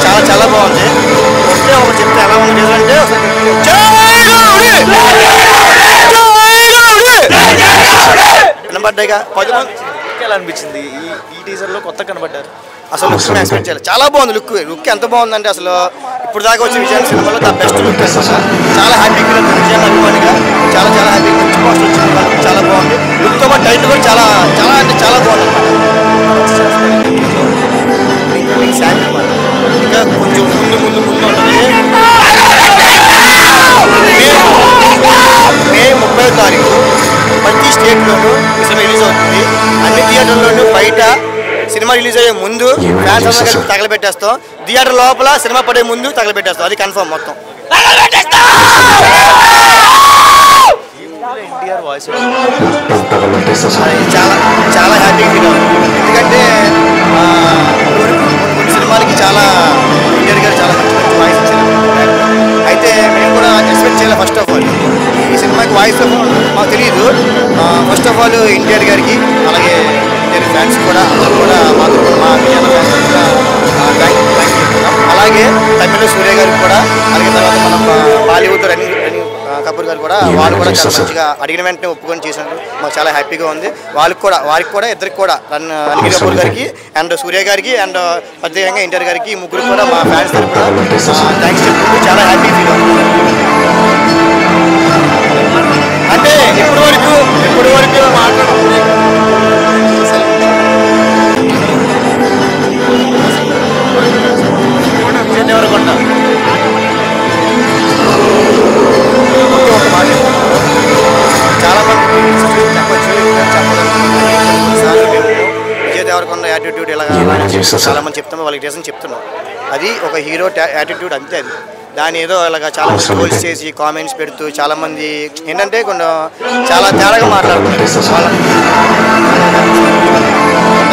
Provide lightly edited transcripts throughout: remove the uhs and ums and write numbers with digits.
చాలా చాలా బాగుంది. వస్తే ఒక చెప్తే ఎలా ఉంది అంటే కనబడ్డాయిగా 10 మంది. ఎలా అనిపించింది ఈ టీజర్లో కొత్త కనబడ్డారు? అసలు లుక్ ఎక్స్పెక్ట్ చేయాలి. చాలా బాగుంది. లుక్ ఎంత బాగుందంటే అసలు ఇప్పుడు దాకా వచ్చే విజయ్ సినిమాలో ద బెస్ట్ లుక్ అసలు. చాలా హ్యాపీగా ఉంది విజయ్ అభిమానిగా. చాలా చాలా హ్యాపీగా మంచి పోస్ట్ వచ్చింది. చాలా బాగుంది. లుక్తో పాటు టైటిల్ కూడా చాలా చాలా అంటే చాలా బాగుంది అనమాట. శాంతి అనమాట. ఇంకా కొంచెం ముందు ఉంటుంది. మే 30వ తారీఖు ప్రతి స్టేట్లోనూ సినిమా రిలీజ్ అవుతుంది. అన్ని థియేటర్లోనూ బయట సినిమా రిలీజ్ అయ్యే ముందు ఫ్యాన్స్ అందరూ తగలబెట్టేస్తాం. థియేటర్ లోపల సినిమా పడే ముందు తగలబెట్టేస్తాం. అది కన్ఫర్మ్ మొత్తం. చాలా చాలా హ్యాపీగా ఫీల్ అవుతుంది. ఎందుకంటే కొన్ని సినిమాలకి చాలా ఎన్టీఆర్ గారు చాలా మంచి మంచి వాయిస్ ఇచ్చారు. అయితే మేము కూడా ఎక్స్పెక్ట్ చేయాలి. ఫస్ట్ ఆఫ్ ఆల్ ఈ సినిమాకి వాయిస్ మాకు తెలియదు. ఫస్ట్ ఆఫ్ ఆల్ ఎన్టీఆర్ గారికి అలాగే ఎన్టీఆర్ ఫ్యాన్స్ కూడా అందరూ కూడా మాకు మా విజయన ఫ్యాన్స్ కూడా థ్యాంక్ చెప్తున్నాం. అలాగే తమిళ సూర్య గారికి కూడా, అలాగే తర్వాత మన బాలీవుడ్ రన్నింగ్ కపూర్ గారు కూడా వాళ్ళు కూడా చాలా మంచిగా అడిగిన వెంటనే ఒప్పుకొని చేసినారు. మాకు చాలా హ్యాపీగా ఉంది. వారికి కూడా ఇద్దరికి కూడా రణబీర్ కపూర్ గారికి అండ్ సూర్య గారికి అండ్ ప్రత్యేకంగా ఎన్టీఆర్ గారికి ముగ్గురు కూడా మా ఫ్యాన్స్ తరఫున థ్యాంక్స్ చెప్తూ చాలా హ్యాపీ ఫీల్ అవుతుంది. అంటే ఇప్పటి వరకు విజయ్ దేవరకొండ చాలా మంది చెప్పచ్చు. విజయ్ దేవరకొండ యాటిట్యూడ్ ఇలా చాలా మంది చెప్తాము. వాళ్ళకి రీజన్ చెప్తున్నాం. అది ఒక హీరో యాటిట్యూడ్ అంతే. అది దాని ఏదో అలాగా చాలా ట్రోల్స్ చేసి కామెంట్స్ పెడుతూ చాలా మంది ఏంటంటే కొన్ని చాలా తేడాగా మాట్లాడుతున్నారు. వాళ్ళ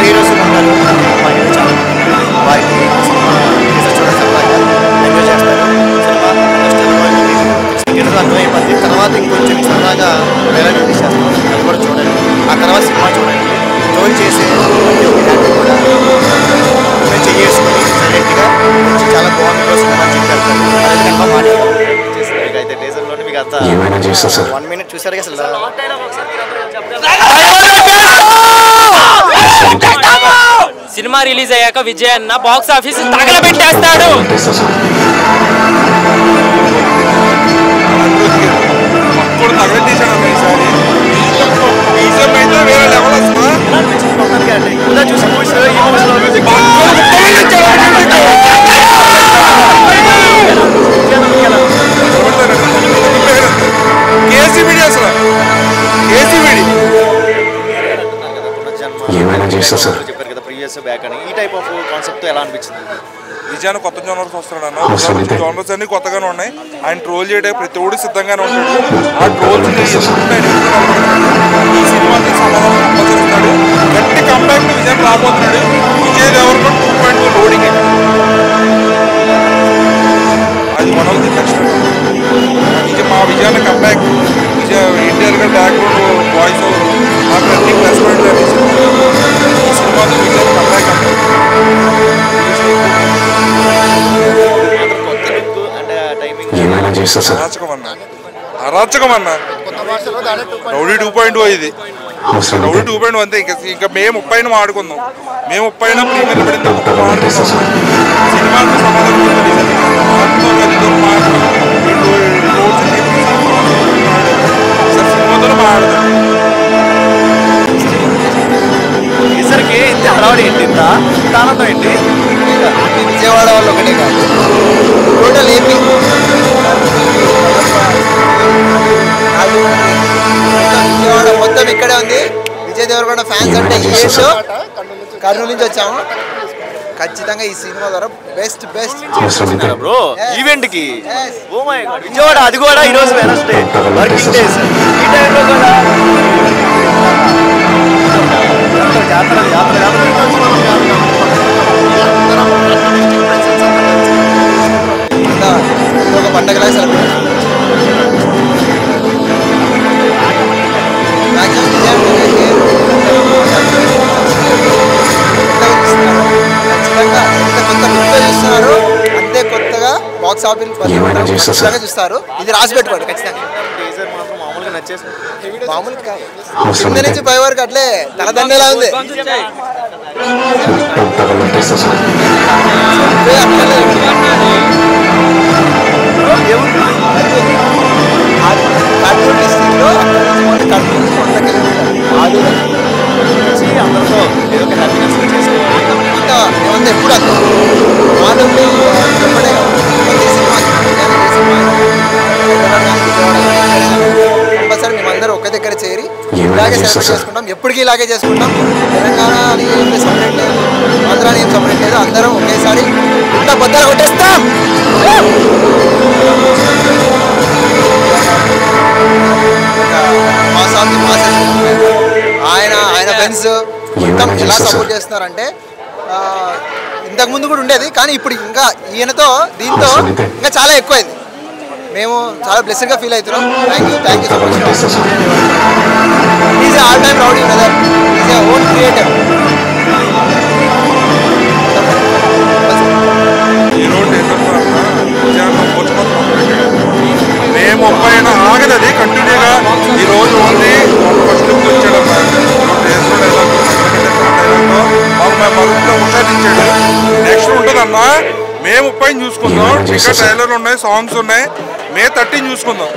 హీరోస్ ఉంటారు. మా హీరో చాలా వారికి సినిమా చూడడం ఎంజాయ్ చేస్తారు. సినిమా అర్థమైపోద్ది. తర్వాత ఇంకొంచెం సరదాగా వేరే రిలీజ్ చేస్తాం. అది కూడా చూడండి. ఆ తర్వాత సినిమా చూడండి. ట్రోల్ చేసి కూడా చేసుకుని సైలెంట్గా చాలా బాగుంది సినిమా చెప్పారు. అయితే టీజర్లోనే మీకు అంతా 1 minute చూసారు అసలు. సినిమా రిలీజ్ అయ్యాక విజయ్ అన్న బాక్స్ ఆఫీస్ తగలబెట్టేస్తాడు. చెప్పారు కదా ప్రీవియస్ బ్యాక్ అని. ఈ టైప్ ఆఫ్ కాన్సెప్ట్ ఎలా అనిపించింది? విజయాన్ని కొత్త జోనర్స్ వస్తున్నాడు. జోనర్స్ అన్ని కొత్తగానే ఉన్నాయి. ఆయన ట్రోల్ చేయడానికి ప్రతి ఒక్కడు సిద్ధంగానే ఉంటాడు. ఆ ట్రోల్స్ ఈ సినిమాకి సమాధానం కంపల్సరిస్తాడు. గట్టి కంబ్యాక్ విజయాన్ని రాబోతున్నాడు. విజయ్ దేవరకొండ 2.2 లోడింగ్. అది వన్ ఆఫ్ ది నెక్స్ట్ మా విజయాన్ని కంబ్యాక్. ఎన్టీఆర్ గారి బ్యాక్గ్రౌండ్ వాయిస్ మాకు అన్ని ప్లస్ పాయింట్లు ఈ సినిమాతో విజయాన్ని కంబ్యాక్ అంటే అరాచకం అన్న. రౌడీ 2.0 ఇది. రౌడీ 2.0 అంతే. ఇంకా మే 30న ఆడుకుందాం. మే 30న ప్రీమియర్ పడింది. సినిమాకు సమాధానం సినిమాతో మాట్లాడదాం. ఈసరికి ఇంత హడావడి ఏంటి? ఆనందం ఏంటి? విజయవాడ వాళ్ళు ఒకటే కాదు, టోటల్ ఏపీ విజయవాడ మొత్తం ఇక్కడే ఉంది. విజయ్ దేవరకొండ ఫ్యాన్స్ అంటే ఏంటో కర్నూలు నుంచి వచ్చాము. ఖచ్చితంగా ఈ సినిమా ద్వారా బెస్ట్ బ్రో ఈవెంట్ కి. ఓ మై గాడ్, విజయవాడ అది కూడా ఈరోజు వెనస్డే వర్కింగ్ డేస్. ఈ టైంలో కూడా జాతర ఒక పండగలా సెలబ్రేట్ ఖచ్చితంగా ఎంత కొత్త చూస్తున్నారు. బాక్స్ ఆఫీస్ ఖచ్చితంగా చూస్తారు. ఇది రాసి పెట్టుకోండి ఖచ్చితంగా. మామూలుగా కాదు, కింద నుంచి పై వరకు అట్లే తలదండేలా ఉంది. కర్నూలు డిస్ట్రిక్ట్లో అందరితో ఏదో ఒక హ్యాపీనెస్ చేసుకోవాలి. ఎప్పుడు అంత వాళ్ళు చెప్పడే కంపల్సరీ మేమందరం ఒక్క దగ్గర చేరి ఇలాగే సెలబ్రేట్ చేసుకుంటాం. ఎప్పటికీ ఇలాగే చేసుకుంటాం. తెలంగాణ అని ఏం సపరేట్ లేదు, ఆంధ్ర అని ఏం సపరేట్ లేదు. అందరం ఒకేసారి ఇంత బద్దలు కొట్టేస్తాం. ఆయన ఫ్రెండ్స్ మొత్తం ఎలా సపోర్ట్ చేస్తున్నారంటే ఇంతకుముందు కూడా ఉండేది, కానీ ఇప్పుడు ఇంకా ఈయనతో దీంతో ఇంకా చాలా ఎక్కువైంది. మేము చాలా బ్లెస్డ్గా ఫీల్ అవుతున్నాం. Thank you so much. Is all time rowdy brother, is a own creator. మేము 30 అయినా ఆగదది కంటిన్యూగా. ఈరోజు ఓన్లీ ఫస్ట్ వచ్చాడు మరుగులో ఉషాదించాడు. నెక్స్ట్ ఉంటుందన్నా మే 30 చూసుకుందాం. ఇంకా ట్రైలర్లు ఉన్నాయి, సాంగ్స్ ఉన్నాయి. మే 13 చూసుకుందాం.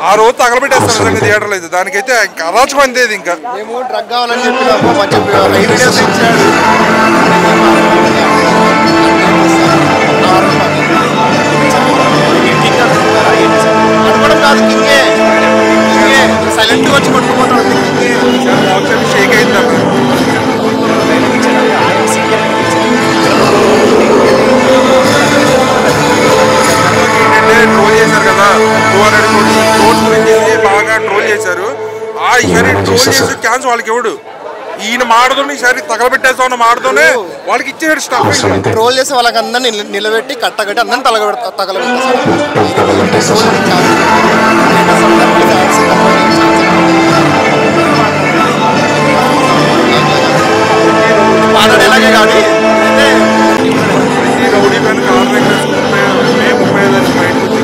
ఆ రోజు తగలబెట్టేస్తాం నిజంగా థియేటర్లో. అయితే దానికైతే ఇంకా అరాచకం ఇది. ఇంకా మేము డ్రగ్ కావాలని చెప్పినాము, ఇచ్చాడు. అనుకోవడం కాదు, కింగే సైలెంట్గా వచ్చి కొట్టుకుపోతాడు. షేక్ అయిందన్న. ట్రోల్ చేశారు కదా, 200 crores గురించి బాగా ట్రోల్ చేశారు. ఈసారి ట్రోల్ చేసి ఛాన్స్ వాళ్ళకి ఎవడు? ఈయన మాడతోనే ఈసారి తగలబెట్టేస్తా ఉన్న మాడతోనే వాళ్ళకి ఇచ్చేసాడు స్టాఫ్. ట్రోల్ చేసి వాళ్ళకి అందరినీ నిలబెట్టి కట్టగట్టి అందరినీ తగలబెట్టేస్తాడు. మాట్లాడేలాగే కానీ ప్రతి రౌడీ పైన కారణం మే 35 బయటకు వచ్చి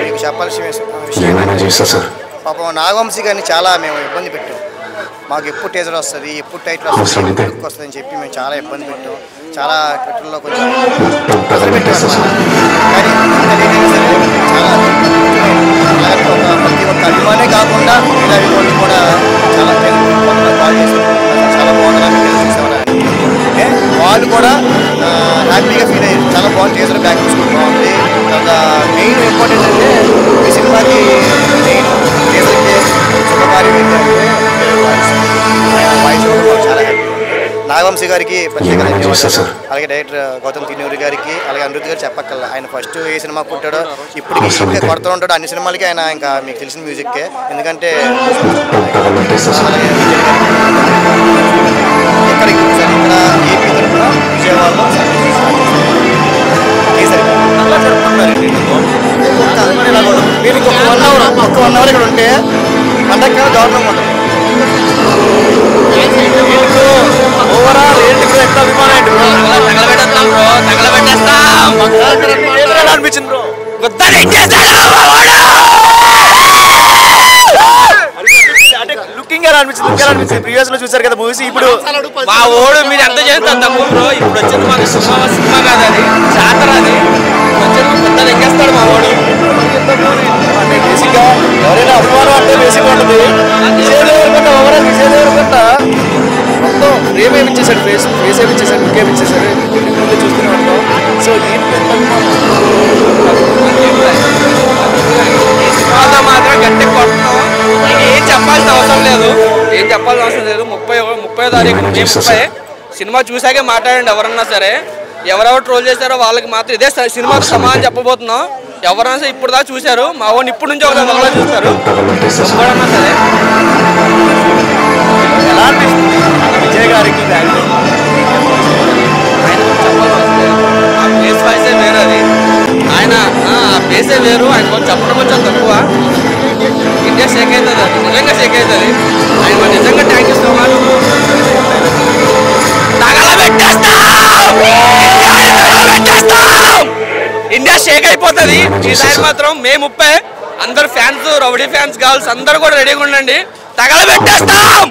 మీకు చెప్పాల్సిన విషయం, పాపం నాగవంశీ గారిని చాలా మేము ఇబ్బంది పెట్టాం. మాకు ఎప్పుడు టేజర్ వస్తుంది, ఎప్పుడు టైటిల్ వస్తుంది, ఎప్పుడు వస్తుంది అని చెప్పి మేము చాలా ఇబ్బంది పెట్టాం. చాలా ట్విట్టర్లో కొంచెం ప్రెజర్ పెట్టాం అన్నమాట. కానీ చాలా అలాగే ఒక ప్రతి ఒక్క అభిమానే కాకుండా ఇలా వాళ్ళు కూడా చాలా కాల్ చేశారు. చాలా బాగుందని వాళ్ళు కూడా హ్యాపీగా ఫీల్ అయ్యారు. చాలా బాగుంది, టేజర్ బ్యాక్ తీసుకుని బాగుంది. తర్వాత మెయిన్ ఇంపార్టెంట్ అంటే ఈ సినిమాకి మెయిన్ టేజర్కి శుభకార్యం ఏంటంటే వాయిస్ చాలా హ్యాపీ. నాగవంశీ గారికి ప్రత్యేక ధన్యవాదాలు. అలాగే డైరెక్టర్ గౌతమ్ తిన్నూరి గారికి, అలాగే అనిరుద్ధ్ గారు చెప్పక్కర్లా. ఆయన ఫస్ట్ ఏ సినిమా పుట్టాడో ఇప్పటికి ఇంకా కొడుతూ ఉంటాడు. అన్ని సినిమాలకి ఆయన ఇంకా మీకు తెలిసిన మ్యూజిక్కే. ఎందుకంటే ఇక్కడ ఏపీ తరఫున విజయవాడలో అలా జరుపుకుంటున్నారండి. మీరు ఇంకొక 1 hour ఇక్కడ ఉంటే పండగ దారుణంగా ఉంటుంది. ఓవరాల్ ఏంటి ఎంత అభిమానం అనిపించింది బ్రో. అంటే లుకింగ్ ఎలా అనిపించింది? ప్రీవియస్ లో చూసారు కదా మూవీస్. ఇప్పుడు మా ఓడు మీరు ఎంత చేస్తారు తక్కువ బ్రో. ఇప్పుడు వచ్చింది మాకు సినిమా కాదు, అది జాతర. అది వచ్చింది పెద్ద లెక్కేస్తాడు మా ఓడు. అంటే బేసిక్గా ఎవరైనా అభిమానం అంటే బేసిక్గా ఉంటుంది. విజయ్ దేవరకొండ ఓవరాల్ విజయ్ దేవరకొండ మొత్తం ఫ్రేమ్ ఏమిచ్చేసాడు, ఫేస్ ఏమిచ్చేసాడు, లుక్ ఏమిచ్చేసాడు. ముందు చూస్తూనే ఉంటాం. సో సినిమాతో మాత్రం గట్టి కొడతాం. ఏం చెప్పాల్సిన అవసరం లేదు, 30వ తారీఖు మే 30 సినిమా చూసాకే మాట్లాడండి. ఎవరన్నా సరే, ఎవరెవరు ట్రోల్ చేశారో వాళ్ళకి మాత్రం ఇదే సినిమాతో సమానం చెప్పబోతున్నాం. ఎవరైనా సరే ఇప్పుడు దాకా చూశారు, మా వాడిని ఇప్పటి నుంచి ఒకలా చూస్తారు. ఎవరన్నా సరే ఎలా అనిపిస్తుంది విజయ్ గారికి? ఆ ప్లేస్ వాయిసే వేరు, అది ఆయన ఆ ప్లేసే వేరు. ఆయన కొంచెం చెప్పడం కొంచెం తక్కువ. ఇండియా షేక్ అవుతుంది, అది నిజంగా షేక్ అవుతుంది. ఆయన నిజంగా thank you so much. India Sheikh అయిపోతుంది ఈసారి మాత్రం. మే 30 అందరు ఫ్యాన్స్, రౌడీ ఫ్యాన్స్, గర్ల్స్ అందరూ కూడా రెడీగా ఉండండి. తగలబెట్టేస్తాం.